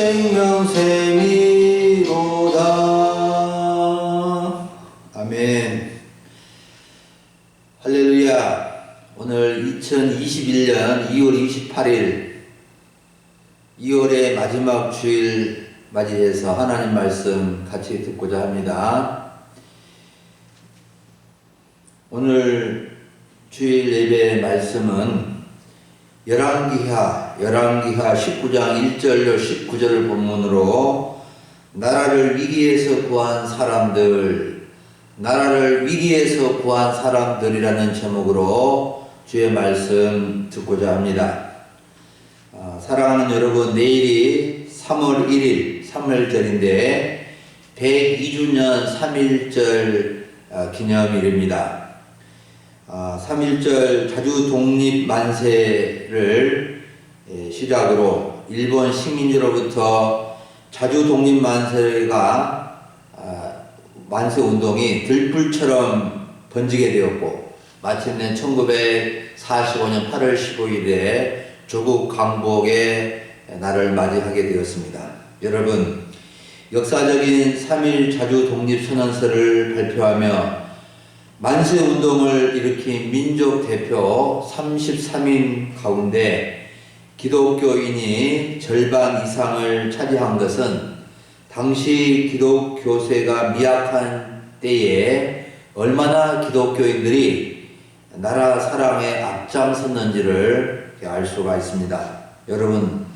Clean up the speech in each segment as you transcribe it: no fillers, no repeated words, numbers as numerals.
생명샘이로다. 아멘. 할렐루야. 오늘 2021년 2월 28일 2월의 마지막 주일 맞이해서 하나님 말씀 같이 듣고자 합니다. 오늘 주일 예배 말씀은 열왕기하 19장 1절로 19절을 본문으로 나라를 위기에서 구한 사람들이라는 제목으로 주의 말씀 듣고자 합니다. 사랑하는 여러분, 내일이 3월 1일 3일절인데 102주년 3.1절 기념일입니다. 3.1절 자주 독립 만세를 시작으로 일본 식민지로부터 자주 독립 만세 운동이 들불처럼 번지게 되었고 마침내 1945년 8월 15일에 조국 강복의 날을 맞이하게 되었습니다. 여러분, 역사적인 3.1 자주 독립 선언서를 발표하며 만세 운동을 일으킨 민족 대표 33인 가운데 기독교인이 절반 이상을 차지한 것은 당시 기독교세가 미약한 때에 얼마나 기독교인들이 나라 사랑에 앞장섰는지를 알 수가 있습니다. 여러분,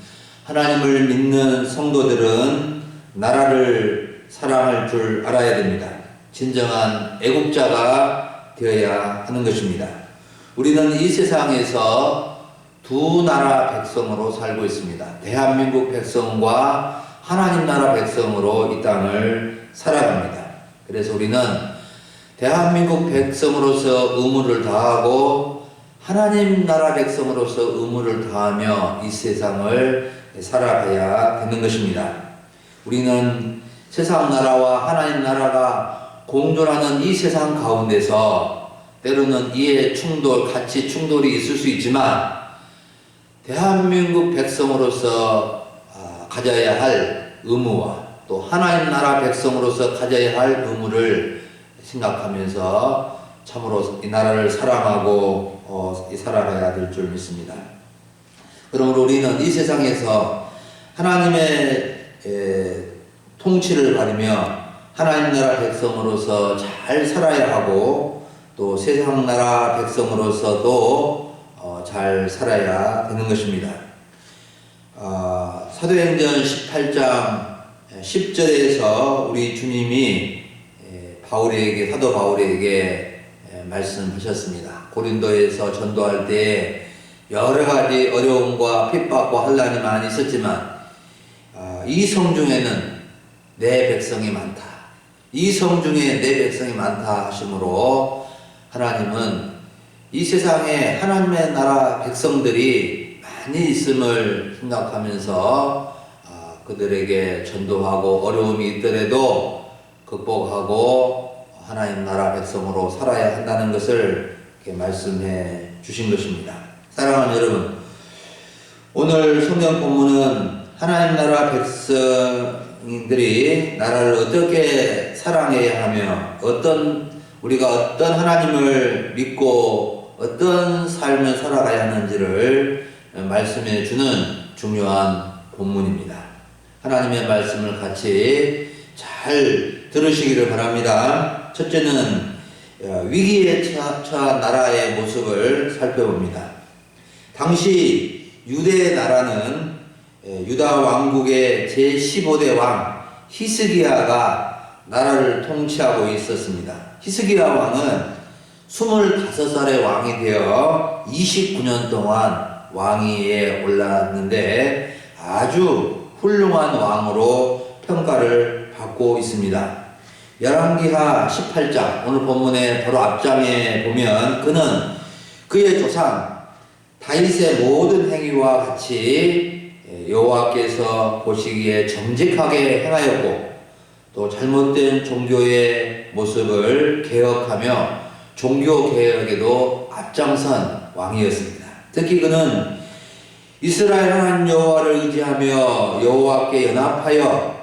하나님을 믿는 성도들은 나라를 사랑할 줄 알아야 됩니다. 진정한 애국자가 되어야 하는 것입니다. 우리는 이 세상에서 두 나라 백성으로 살고 있습니다. 대한민국 백성과 하나님 나라 백성으로 이 땅을 살아갑니다. 그래서 우리는 대한민국 백성으로서 의무를 다하고 하나님 나라 백성으로서 의무를 다하며 이 세상을 살아가야 되는 것입니다. 우리는 세상 나라와 하나님 나라가 공존하는 이 세상 가운데서 때로는 이해 충돌, 가치 충돌이 있을 수 있지만 대한민국 백성으로서 가져야 할 의무와 또 하나님 나라 백성으로서 가져야 할 의무를 생각하면서 참으로 이 나라를 사랑하고 살아가야 될 줄 믿습니다. 그러므로 우리는 이 세상에서 하나님의 통치를 받으며 하나님 나라 백성으로서 잘 살아야 하고 또 세상 나라 백성으로서도 잘 살아야 되는 것입니다. 사도행전 18장 10절에서 우리 주님이 사도 바울에게 말씀하셨습니다. 고린도에서 전도할 때 여러 가지 어려움과 핍박과 환난이 많이 있었지만 이 성 중에는 내 백성이 많다. 이 성 중에 내 백성이 많다 하심으로 하나님은 이 세상에 하나님의 나라 백성들이 많이 있음을 생각하면서 그들에게 전도하고 어려움이 있더라도 극복하고 하나님 나라 백성으로 살아야 한다는 것을 이렇게 말씀해 주신 것입니다. 사랑하는 여러분, 오늘 성경 본문은 하나님 나라 백성들이 나라를 어떻게 사랑해야 하며 우리가 어떤 하나님을 믿고 어떤 삶을 살아가야 하는지를 말씀해 주는 중요한 본문입니다. 하나님의 말씀을 같이 잘 들으시기를 바랍니다. 첫째는 위기에 처한 나라의 모습을 살펴봅니다. 당시 유대 나라는 유다 왕국의 제15대 왕 히스기야가 나라를 통치하고 있었습니다. 히스기야 왕은 25살의 왕이 되어 29년 동안 왕위에 올랐는데 아주 훌륭한 왕으로 평가를 받고 있습니다. 열왕기하 18장 오늘 본문의 바로 앞장에 보면 그는 그의 조상 다윗의 모든 행위와 같이 여호와께서 보시기에 정직하게 행하였고 또 잘못된 종교의 모습을 개혁하며 종교 개혁에도 앞장선 왕이었습니다. 특히 그는 이스라엘 하나님 여호와를 의지하며 여호와께 연합하여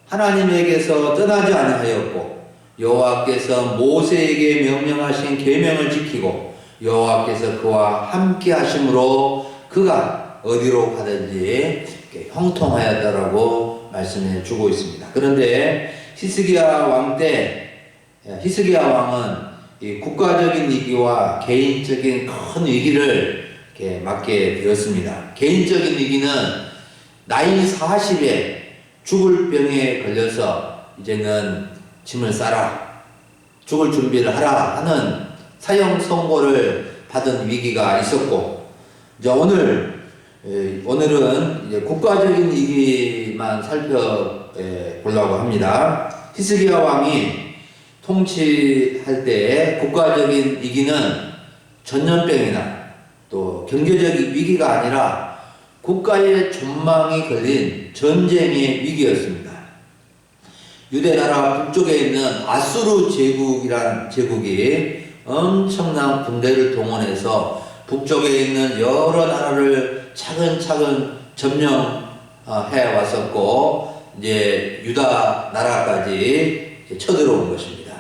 하나님에게서 떠나지 아니하였고 여호와께서 모세에게 명령하신 계명을 지키고 여호와께서 그와 함께 하심으로 그가 어디로 가든지 형통하였다라고 말씀해 주고 있습니다. 그런데 히스기야 왕은 이 국가적인 위기와 개인적인 큰 위기를 이렇게 맞게 되었습니다. 개인적인 위기는 나이 40에 죽을 병에 걸려서 이제는 짐을 싸라, 죽을 준비를 하라 하는 사형 선고를 받은 위기가 있었고, 이제 오늘은 이제 국가적인 위기만 살펴보려고 합니다. 히스기야 왕이 통치할 때 국가적인 위기는 전염병이나 또 경제적인 위기가 아니라 국가의 전망이 걸린 전쟁의 위기였습니다. 유대나라 북쪽에 있는 아수르 제국이라는 제국이 엄청난 군대를 동원해서 북쪽에 있는 여러 나라를 차근차근 점령해 왔었고, 이제 유다 나라까지 쳐들어온 것입니다.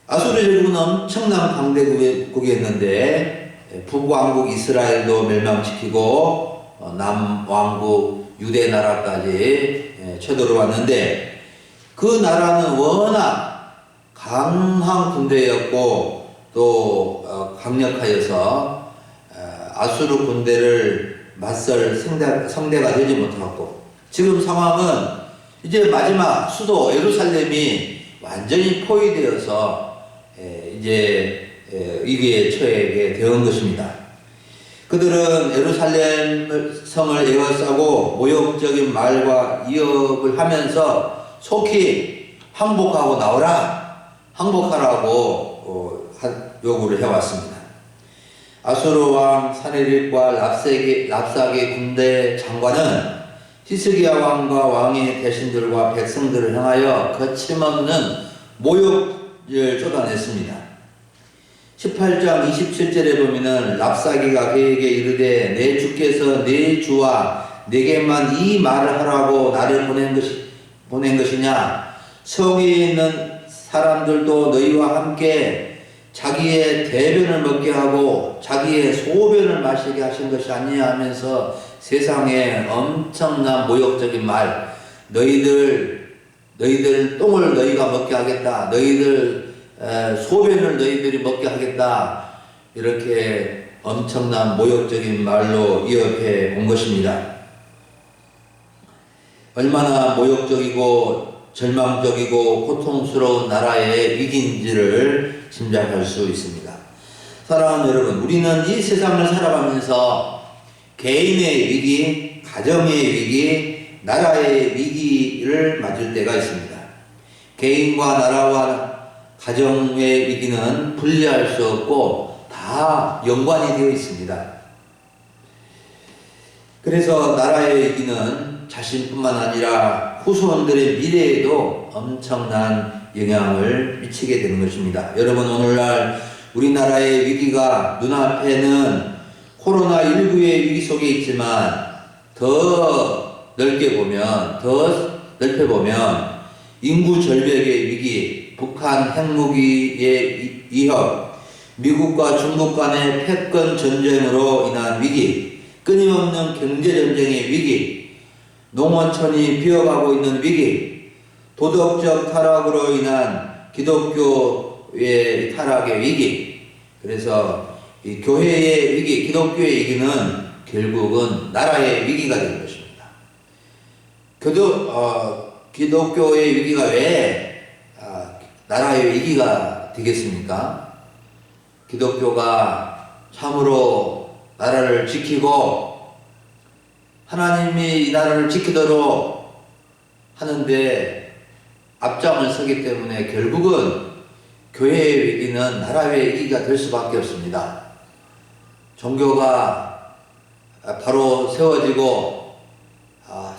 아수르 제국은 엄청난 강대국이었는데 북왕국 이스라엘도 멸망시키고 남왕국 유대 나라까지 쳐들어왔는데, 그 나라는 워낙 강한 군대였고 또 강력하여서 아수르 군대를 맞설 상대가 되지 못하고, 지금 상황은 이제 마지막 수도 예루살렘이 완전히 포위되어서 이제 위기에 처하게 되는 것입니다. 그들은 예루살렘 성을 에워싸고 모욕적인 말과 위협을 하면서 속히 항복하고 나오라, 항복하라고 요구를 해왔습니다. 아수르 왕 사네립과 랍사게 군대 장관은 히스기야 왕과 왕의 대신들과 백성들을 향하여 거침없는 모욕을 쏟아냈습니다. 18장 27절에 보면은 랍사기가 그에게 이르되 내 주께서 내 주와 내게만 이 말을 하라고 나를 보낸 것이냐? 성에 있는 사람들도 너희와 함께 자기의 대변을 먹게 하고 자기의 소변을 마시게 하신 것이 아니냐 하면서 세상에 엄청난 모욕적인 말, 너희들 똥을 너희가 먹게 하겠다, 너희들 소변을 너희들이 먹게 하겠다, 이렇게 엄청난 모욕적인 말로 위협해 온 것입니다. 얼마나 모욕적이고 절망적이고 고통스러운 나라의 위기인지를 짐작할 수 있습니다. 사랑하는 여러분, 우리는 이 세상을 살아가면서 개인의 위기, 가정의 위기, 나라의 위기를 맞을 때가 있습니다. 개인과 나라와 가정의 위기는 분리할 수 없고 다 연관이 되어 있습니다. 그래서 나라의 위기는 자신뿐만 아니라 후손들의 미래에도 엄청난 영향을 미치게 되는 것입니다. 여러분, 오늘날 우리나라의 위기가 눈앞에는 코로나19의 위기 속에 있지만 더 넓혀보면 인구 절벽의 위기, 북한 핵무기의 위협, 미국과 중국 간의 패권 전쟁으로 인한 위기, 끊임없는 경제전쟁의 위기, 농어촌이 비어가고 있는 위기, 도덕적 타락으로 인한 기독교의 타락의 위기, 그래서 이 교회의 위기, 기독교의 위기는 결국은 나라의 위기가 되는 것입니다. 기독교의 위기가 왜 나라의 위기가 되겠습니까? 기독교가 참으로 나라를 지키고 하나님이 이 나라를 지키도록 하는데 앞장을 서기 때문에 결국은 교회의 위기는 나라의 위기가 될 수밖에 없습니다. 종교가 바로 세워지고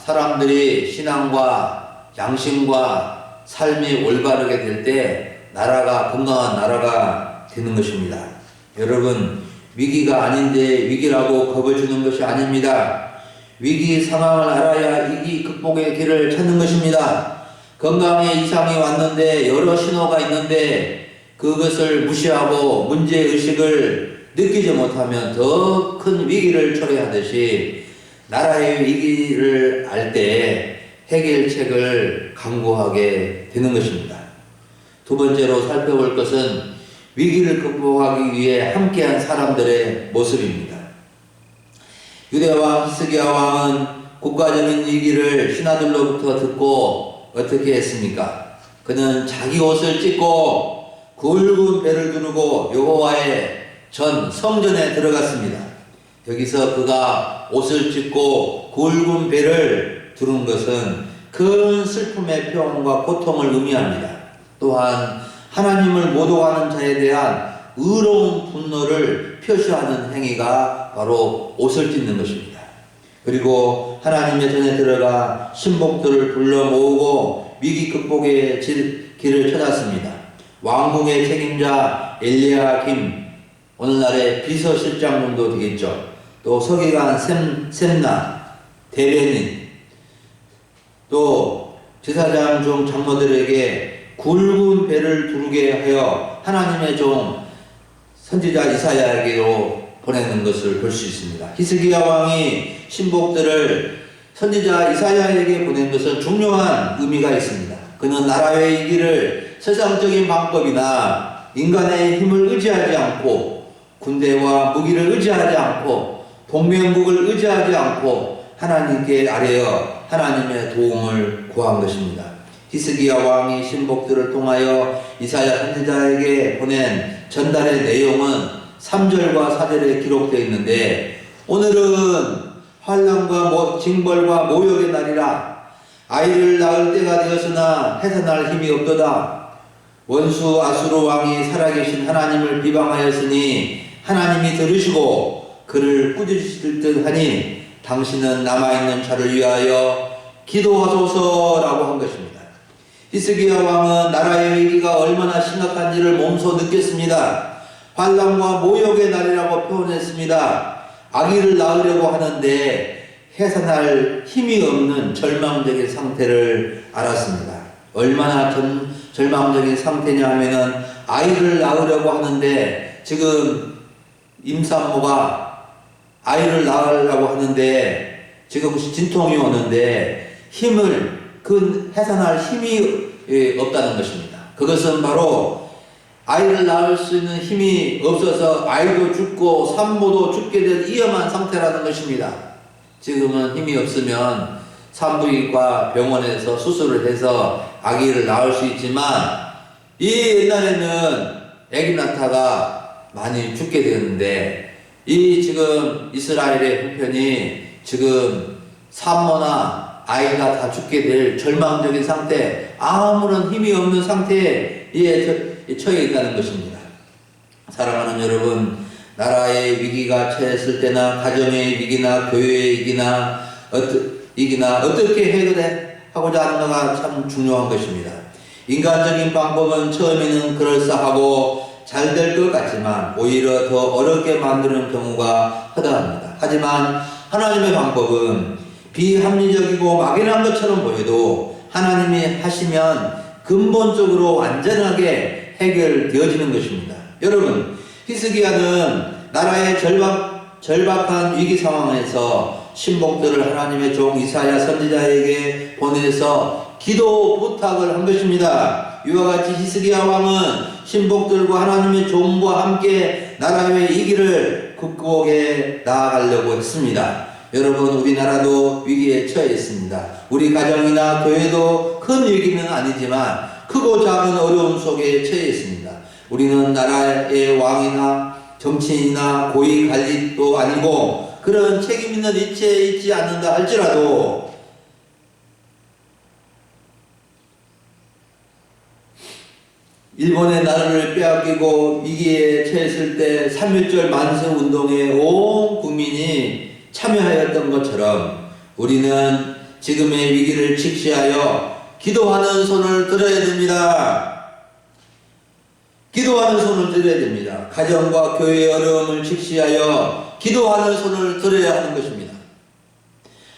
사람들이 신앙과 양심과 삶이 올바르게 될 때 나라가 건강한 나라가 되는 것입니다. 여러분, 위기가 아닌데 위기라고 겁을 주는 것이 아닙니다. 위기 상황을 알아야 위기 극복의 길을 찾는 것입니다. 건강에 이상이 왔는데 여러 신호가 있는데 그것을 무시하고 문제의식을 느끼지 못하면 더 큰 위기를 초래하듯이 나라의 위기를 알 때 해결책을 강구하게 되는 것입니다. 두 번째로 살펴볼 것은 위기를 극복하기 위해 함께한 사람들의 모습입니다. 유대왕 히스기야 왕은 국가적인 위기를 신하들로부터 듣고 어떻게 했습니까? 그는 자기 옷을 찢고 굵은 배를 두르고 여호와의 전 성전에 들어갔습니다. 여기서 그가 옷을 찢고 굵은 배를 두른 것은 큰 슬픔의 표현과 고통을 의미합니다. 또한 하나님을 모독하는 자에 대한 의로운 분노를 표시하는 행위가 바로 옷을 찢는 것입니다. 그리고 하나님의 전에 들어가 신복들을 불러 모으고 위기 극복의 길을 찾았습니다. 왕궁의 책임자 엘리야김, 오늘날의 비서실장님도 되겠죠. 또 서기관 셈나, 대변인, 또 제사장 중 장로들에게 굵은 배를 두르게 하여 하나님의 종 선지자 이사야에게로 보내는 것을 볼 수 있습니다. 히스기야 왕이 신복들을 선지자 이사야에게 보낸 것은 중요한 의미가 있습니다. 그는 나라의 위기를 세상적인 방법이나 인간의 힘을 의지하지 않고 군대와 무기를 의지하지 않고 동맹국을 의지하지 않고 하나님께 아뢰어 하나님의 도움을 구한 것입니다. 히스기야 왕이 신복들을 통하여 이사야 선지자에게 보낸 전달의 내용은 3절과 4절에 기록되어 있는데, 오늘은 환난과 징벌과 모욕의 날이라. 아이를 낳을 때가 되었으나 해산할 힘이 없도다. 원수 아수르 왕이 살아계신 하나님을 비방하였으니 하나님이 들으시고 그를 꾸짖으실 듯 하니 당신은 남아있는 자를 위하여 기도하소서라고 한 것입니다. 히스기야 왕은 나라의 위기가 얼마나 심각한지를 몸소 느꼈습니다. 환난과 모욕의 날이라고 표현했습니다. 아기를 낳으려고 하는데 해산할 힘이 없는 절망적인 상태를 알았습니다. 얼마나 절망적인 상태냐 하면은 아이를 낳으려고 하는데 지금 임산부가 아이를 낳으려고 하는데 지금 진통이 오는데 그 해산할 힘이 없다는 것입니다. 그것은 바로 아이를 낳을 수 있는 힘이 없어서 아이도 죽고 산모도 죽게 된 위험한 상태라는 것입니다. 지금은 힘이 없으면 산부인과 병원에서 수술을 해서 아기를 낳을 수 있지만 이 옛날에는 아기 낳다가 많이 죽게 되었는데 이 지금 이스라엘의 형편이 지금 산모나 아이가 다 죽게 될 절망적인 상태, 아무런 힘이 없는 상태에 처해 있다는 것입니다. 사랑하는 여러분, 나라의 위기가 처했을 때나 가정의 위기나 교회의 위기나 어떻게 해결하고자 하는가가 참 중요한 것입니다. 인간적인 방법은 처음에는 그럴싸하고 잘 될 것 같지만 오히려 더 어렵게 만드는 경우가 허다합니다. 하지만 하나님의 방법은 비합리적이고 막연한 것처럼 보여도 하나님이 하시면 근본적으로 완전하게 해결되어지는 것입니다. 여러분, 히스기야는 나라의 절박한 위기 상황에서 신복들을 하나님의 종 이사야 선지자에게 보내서 기도 부탁을 한 것입니다. 이와 같이 히스기야 왕은 신복들과 하나님의 종과 함께 나라의 위기를 극복해 나아가려고 했습니다. 여러분, 우리나라도 위기에 처해 있습니다. 우리 가정이나 교회도 큰 위기는 아니지만 크고 작은 어려움 속에 처해 있습니다. 우리는 나라의 왕이나 정치인이나 고위 관리도 아니고 그런 책임 있는 위치에 있지 않는다 할지라도 일본의 나라를 빼앗기고 위기에 처했을 때 3.1절 만세운동에 온 국민이 참여하였던 것처럼 우리는 지금의 위기를 직시하여 기도하는 손을 들어야 됩니다. 기도하는 손을 들어야 됩니다. 가정과 교회의 어려움을 직시하여 기도하는 손을 들어야 하는 것입니다.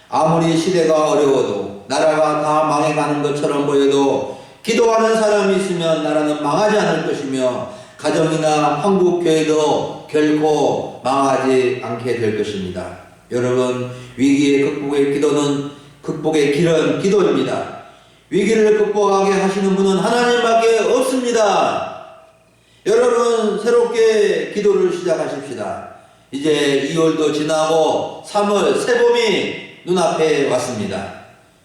아무리 시대가 어려워도 나라가 다 망해가는 것처럼 보여도 기도하는 사람이 있으면 나라는 망하지 않을 것이며 가정이나 한국 교회도 결코 망하지 않게 될 것입니다. 여러분, 위기의 극복의 길은 기도입니다. 위기를 극복하게 하시는 분은 하나님밖에 없습니다. 여러분, 새롭게 기도를 시작하십시다. 이제 2월도 지나고 3월 새봄이 눈앞에 왔습니다.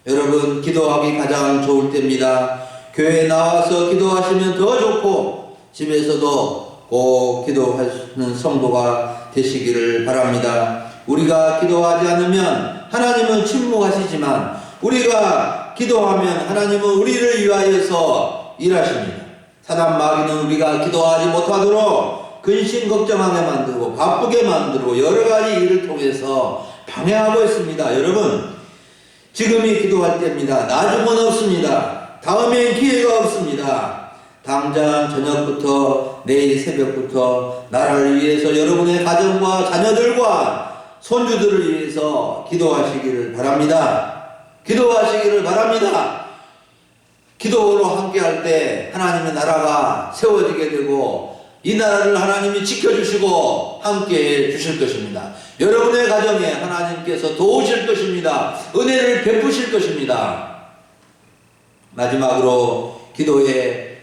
여러분, 기도하기 가장 좋을 때입니다. 교회에 나와서 기도하시면 더 좋고 집에서도 꼭 기도하시는 성도가 되시기를 바랍니다. 우리가 기도하지 않으면 하나님은 침묵하시지만 우리가 기도하면 하나님은 우리를 위하여서 일하십니다. 사단 마귀는 우리가 기도하지 못하도록 근심 걱정하게 만들고 바쁘게 만들고 여러가지 일을 통해서 방해하고 있습니다. 여러분, 지금이 기도할 때입니다. 나중은 없습니다. 다음엔 기회가 없습니다. 당장 저녁부터 내일 새벽부터 나라를 위해서 여러분의 가정과 자녀들과 손주들을 위해서 기도하시기를 바랍니다. 기도하시기를 바랍니다. 기도로 함께할 때 하나님의 나라가 세워지게 되고 이 나라를 하나님이 지켜주시고 함께해 주실 것입니다. 여러분의 가정에 하나님께서 도우실 것입니다. 은혜를 베푸실 것입니다. 마지막으로 기도에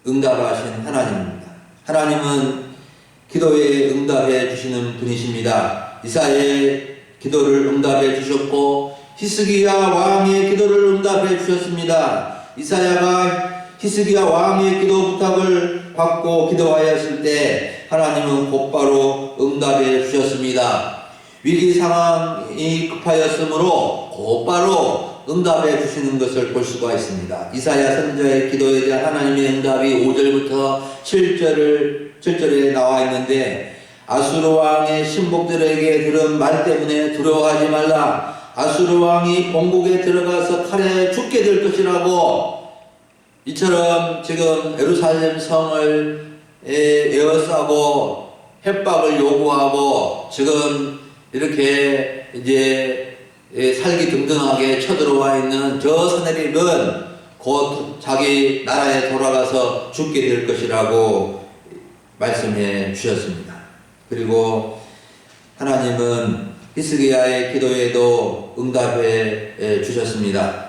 응답하신 하나님입니다. 하나님은 기도에 응답해 주시는 분이십니다. 이사야의 기도를 응답해 주셨고 히스기야 왕의 기도를 응답해 주셨습니다. 이사야가 히스기야 왕의 기도 부탁을 받고 기도하였을 때 하나님은 곧바로 응답해 주셨습니다. 위기 상황이 급하였으므로 곧바로 응답해 주시는 것을 볼 수가 있습니다. 이사야 선지자의 기도에 대한 하나님의 응답이 5절부터 7절에 나와 있는데 아수르 왕의 신복들에게 들은 말 때문에 두려워하지 말라. 아수르 왕이 본국에 들어가서 칼에 죽게 될 것이라고 이처럼 지금 예루살렘 성을 에워싸고 협박을 요구하고 지금 이렇게 이제 살기 등등하게 쳐들어와 있는 저 서네립은 곧 자기 나라에 돌아가서 죽게 될 것이라고 말씀해 주셨습니다. 그리고 하나님은 히스기야의 기도에도 응답해 주셨습니다.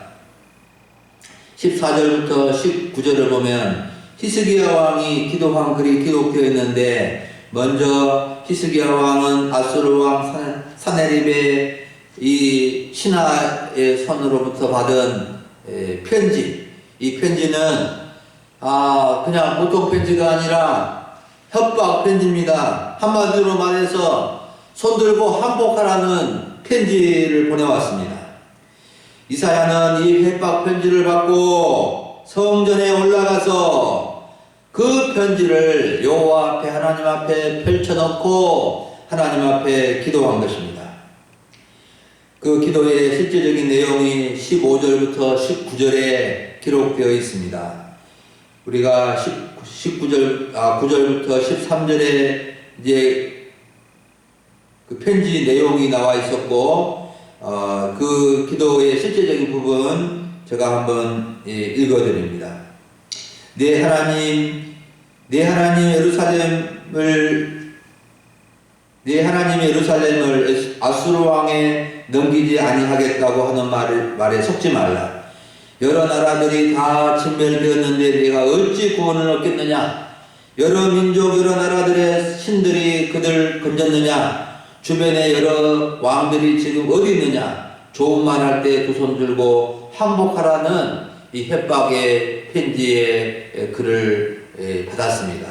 14절부터 19절을 보면 히스기야 왕이 기도한 글이 기록되어 있는데 먼저 히스기야 왕은 아수르 왕 사네립의 이 신하의 손으로부터 받은 편지, 이 편지는 그냥 보통 편지가 아니라 협박 편지입니다. 한마디로 말해서 손들고 항복하라는 편지를 보내왔습니다. 이사야는 이 협박 편지를 받고 성전에 올라가서 그 편지를 여호와 앞에 하나님 앞에 펼쳐놓고 하나님 앞에 기도한 것입니다. 그 기도의 실제적인 내용이 15절부터 19절에 기록되어 있습니다. 우리가 9절부터 13절에 이제 그 편지 내용이 나와 있었고, 그 기도의 실제적인 부분 제가 한번 읽어드립니다. 내 하나님 예루살렘을 아수르 왕에 넘기지 아니하겠다고 하는 말에 속지 말라. 여러 나라들이 다 진멸되었는데 내가 어찌 구원을 얻겠느냐? 여러 민족 여러 나라들의 신들이 그들 건졌느냐? 주변에 여러 왕들이 지금 어디 있느냐? 좋은 말 할 때 두 손 들고 항복하라는 이 협박의 편지의 글을 받았습니다.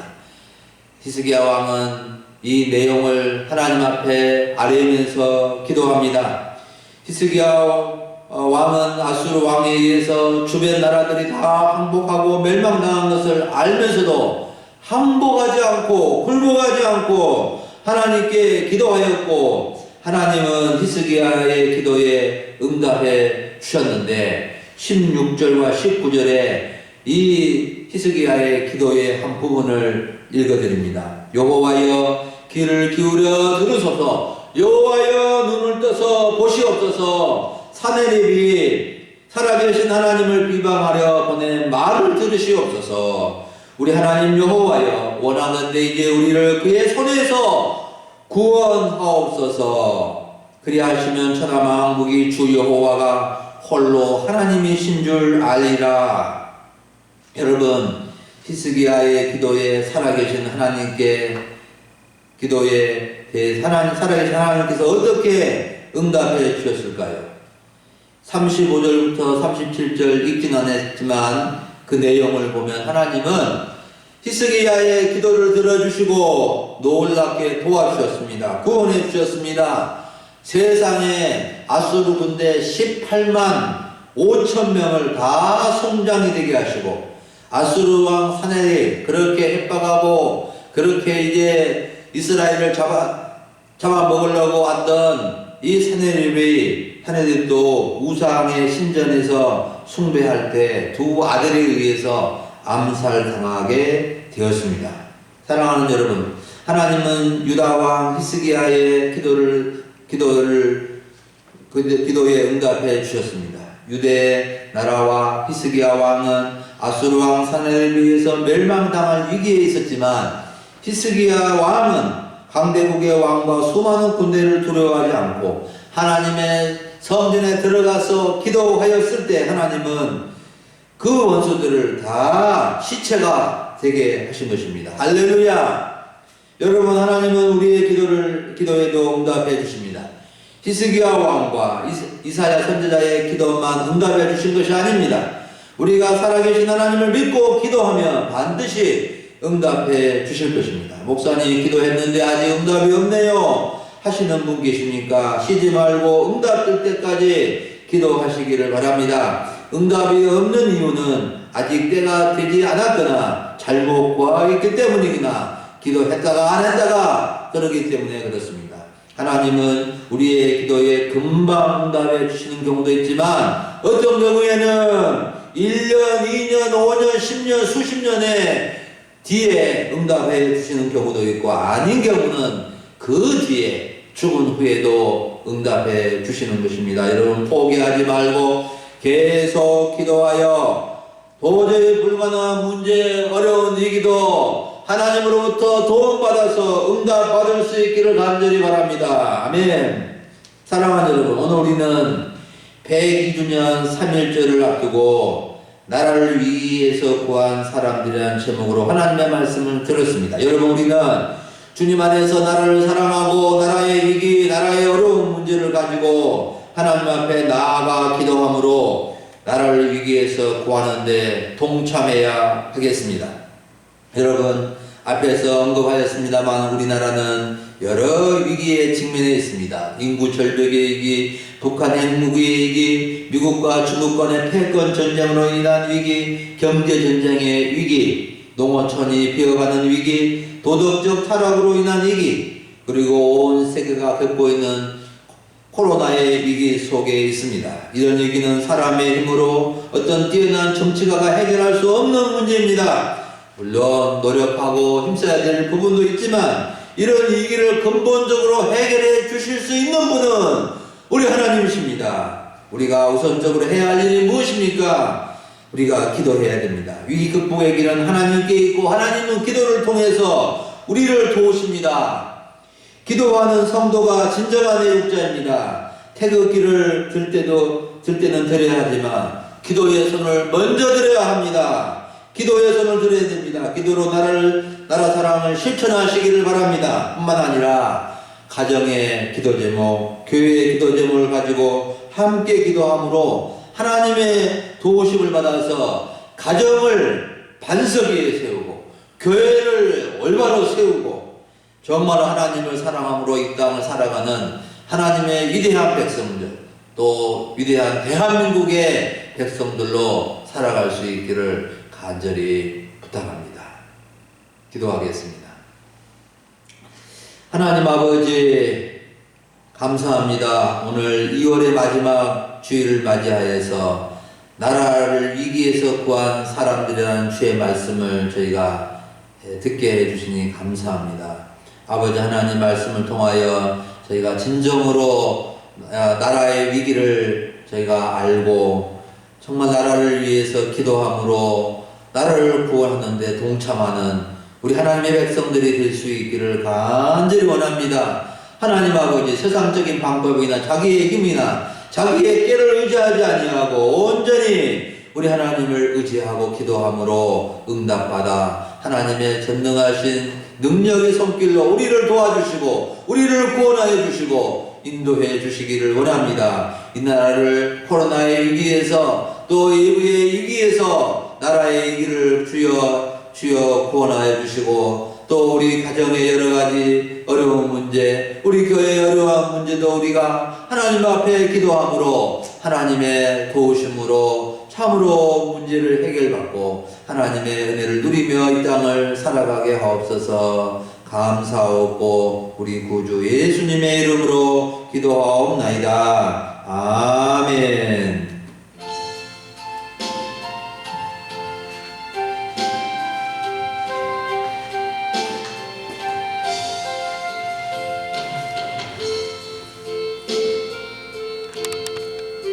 히스기야 왕은 이 내용을 하나님 앞에 아뢰면서 기도합니다. 히스기야 왕은 아수르 왕에 의해서 주변 나라들이 다 항복하고 멸망당한 것을 알면서도 항복하지 않고 굴복하지 않고 하나님께 기도하였고, 하나님은 히스기야의 기도에 응답해 주셨는데 16절과 19절에 이 히스기야의 기도의 한 부분을 읽어드립니다. 여호와여 귀를 기울여 들으소서. 여호와여 눈을 떠서 보시옵소서. 사내립이 살아계신 하나님을 비방하려 보낸 말을 들으시옵소서. 우리 하나님 여호와여 원하는데 이제 우리를 그의 손에서 구원하옵소서. 그리하시면 천하만국이 주 여호와가 홀로 하나님이신 줄 알리라. 여러분, 히스기야의 기도에 살아계신 하나님께 기도에 대해 살아계신 하나님께서 어떻게 응답해 주셨을까요? 35절부터 37절 읽지는 않았지만 그 내용을 보면 하나님은 히스기야의 기도를 들어주시고 놀랍게 도와주셨습니다. 구원해 주셨습니다. 세상에 아수르 군대 18만 5천 명을 다 송장이 되게 하시고 아수르 왕 사내립 그렇게 협박하고 그렇게 이제 이스라엘을 잡아먹으려고 왔던 이 사내립도 우상의 신전에서 숭배할 때 두 아들에 의해서 암살당하게 되었습니다. 사랑하는 여러분, 하나님은 유다 왕 히스기야의 기도에 응답해 주셨습니다. 유대 나라와 히스기야 왕은 아수르 왕 사내립에 의해서 멸망당할 위기에 있었지만 히스기야 왕은 강대국의 왕과 수많은 군대를 두려워하지 않고 하나님의 성전에 들어가서 기도하였을 때 하나님은 그 원수들을 다 시체가 되게 하신 것입니다. 할렐루야! 여러분, 하나님은 우리의 기도에도 응답해 주십니다. 히스기야 왕과 이사야 선지자의 기도만 응답해 주신 것이 아닙니다. 우리가 살아계신 하나님을 믿고 기도하면 반드시 응답해 주실 것입니다. 목사님 기도했는데 아직 응답이 없네요 하시는 분 계십니까? 쉬지 말고 응답 될 때까지 기도하시기를 바랍니다. 응답이 없는 이유는 아직 때가 되지 않았거나 잘못 구하였기 때문이거나 기도했다가 안 했다가 그러기 때문에 그렇습니다. 하나님은 우리의 기도에 금방 응답해 주시는 경우도 있지만 어떤 경우에는 1년, 2년, 5년, 10년, 수십 년의 뒤에 응답해 주시는 경우도 있고 아닌 경우는 그 뒤에 죽은 후에도 응답해 주시는 것입니다. 여러분, 포기하지 말고 계속 기도하여 도저히 불가능한 문제, 어려운 위기도 하나님으로부터 도움받아서 응답받을 수 있기를 간절히 바랍니다. 아멘. 사랑하는 여러분, 오늘 우리는 102주년 3.1절을 앞두고 나라를 위기에서 구한 사람들이라는 제목으로 하나님의 말씀을 들었습니다. 여러분, 우리는 주님 안에서 나라를 사랑하고 나라의 위기, 나라의 어려운 문제를 가지고 하나님 앞에 나아가 기도함으로 나라를 위기에서 구하는데 동참해야 하겠습니다. 여러분, 앞에서 언급하였습니다만 우리나라는 여러 위기에 직면해 있습니다. 인구 절벽의 위기, 북한 핵무기의 위기, 미국과 중국 간의 패권 전쟁으로 인한 위기, 경제 전쟁의 위기, 농어촌이 비어가는 위기, 도덕적 타락으로 인한 위기, 그리고 온 세계가 겪고 있는 코로나의 위기 속에 있습니다. 이런 위기는 사람의 힘으로 어떤 뛰어난 정치가가 해결할 수 없는 문제입니다. 물론 노력하고 힘써야 될 부분도 있지만 이런 위기를 근본적으로 해결해 주실 수 있는 분은 우리 하나님이십니다. 우리가 우선적으로 해야 할 일이 무엇입니까? 우리가 기도해야 됩니다. 위기 극복의 길은 하나님께 있고 하나님은 기도를 통해서 우리를 도우십니다. 기도하는 성도가 진정한 애국자입니다. 태극기를 들 때는 들어야 하지만 기도의 손을 먼저 들어야 합니다. 기도의 손을 들어야 됩니다. 기도로 나라 사랑을 실천하시기를 바랍니다. 뿐만 아니라 가정의 기도 제목, 교회의 기도 제목을 가지고 함께 기도함으로 하나님의 도우심을 받아서 가정을 반석 위에 세우고 교회를 올바로 세우고 정말 하나님을 사랑함으로 이 땅을 살아가는 하나님의 위대한 백성들, 또 위대한 대한민국의 백성들로 살아갈 수 있기를 간절히 부탁합니다. 기도하겠습니다. 하나님 아버지, 감사합니다. 오늘 2월의 마지막 주일을 맞이하여서 나라를 위기에서 구한 사람들이라는 주의 말씀을 저희가 듣게 해주시니 감사합니다. 아버지 하나님 말씀을 통하여 저희가 진정으로 나라의 위기를 저희가 알고 정말 나라를 위해서 기도함으로 나라를 구원하는데 동참하는 우리 하나님의 백성들이 될 수 있기를 간절히 원합니다. 하나님 아버지, 세상적인 방법이나 자기의 힘이나 자기의 깨를 의지하지 아니하고 온전히 우리 하나님을 의지하고 기도함으로 응답받아 하나님의 전능하신 능력의 손길로 우리를 도와주시고 우리를 구원하여 주시고 인도해 주시기를 원합니다. 이 나라를 코로나의 위기에서 또 예부의 위기에서 나라의 위기를 주여 구원하여 주시고 또 우리 가정의 여러 가지 어려운 문제, 우리 교회의 어려운 문제도 우리가 하나님 앞에 기도함으로 하나님의 도우심으로 참으로 문제를 해결받고 하나님의 은혜를 누리며 이 땅을 살아가게 하옵소서. 감사하고 우리 구주 예수님의 이름으로 기도하옵나이다. 아멘.